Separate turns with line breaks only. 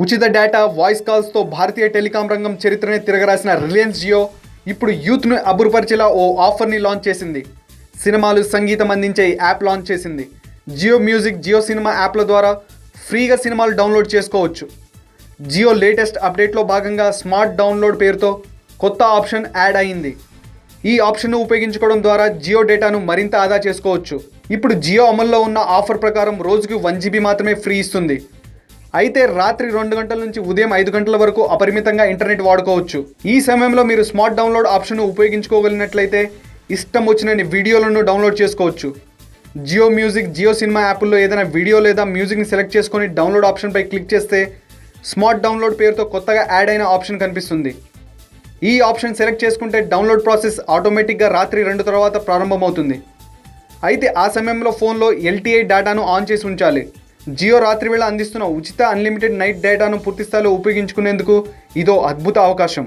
ఉచిత data voice కాల్స్తో భారతీయ telecom రంగం చరిత్రని తిరగరాసిన రిలయన్స్ జియో ఇప్పుడు యూత్ను అబ్బురుపరిచేలా ఓ ఆఫర్ని లాంచ్ చేసింది. సినిమాలు, సంగీతం అందించే యాప్ లాంచ్ చేసింది. జియో మ్యూజిక్, జియో సినిమా యాప్ల ద్వారా ఫ్రీగా సినిమాలు డౌన్లోడ్ చేసుకోవచ్చు. జియో లేటెస్ట్ అప్డేట్లో భాగంగా స్మార్ట్ డౌన్లోడ్ పేరుతో కొత్త ఆప్షన్ యాడ్ అయింది. ఈ ఆప్షన్ను ఉపయోగించుకోవడం ద్వారా జియో డేటాను మరింత ఆదా చేసుకోవచ్చు. ఇప్పుడు జియో అమల్లో ఉన్న ఆఫర్ ప్రకారం రోజుకి 1 GB మాత్రమే ఫ్రీ ఇస్తుంది. అయితే రాత్రి 2 గంటల నుంచి ఉదయం 5 గంటల వరకు అపరిమితంగా ఇంటర్నెట్ వాడుకోవచ్చు. ఈ సమయంలో మీరు స్మార్ట్ డౌన్లోడ్ ఆప్షన్ను ఉపయోగించుకోగలిగినట్లయితే ఇష్టం వచ్చినన్ని వీడియోలను డౌన్లోడ్ చేసుకోవచ్చు. జియో మ్యూజిక్, జియో సినిమా యాప్ల్లో ఏదైనా వీడియో లేదా మ్యూజిక్ని సెలెక్ట్ చేసుకొని డౌన్లోడ్ ఆప్షన్పై క్లిక్ చేస్తే స్మార్ట్ డౌన్లోడ్ పేరుతో కొత్తగా యాడ్ అయిన ఆప్షన్ కనిపిస్తుంది. ఈ ఆప్షన్ సెలెక్ట్ చేసుకుంటే డౌన్లోడ్ ప్రాసెస్ ఆటోమేటిక్గా రాత్రి 2 తర్వాత ప్రారంభమవుతుంది. అయితే ఆ సమయంలో ఫోన్లో LTE డేటాను ఆన్ చేసి ఉంచాలి. జియో రాత్రి వేళ అందిస్తున్న ఉచిత అన్లిమిటెడ్ నైట్ డేటాను పూర్తిస్థాయిలో ఉపయోగించుకునేందుకు ఇదో అద్భుత అవకాశం.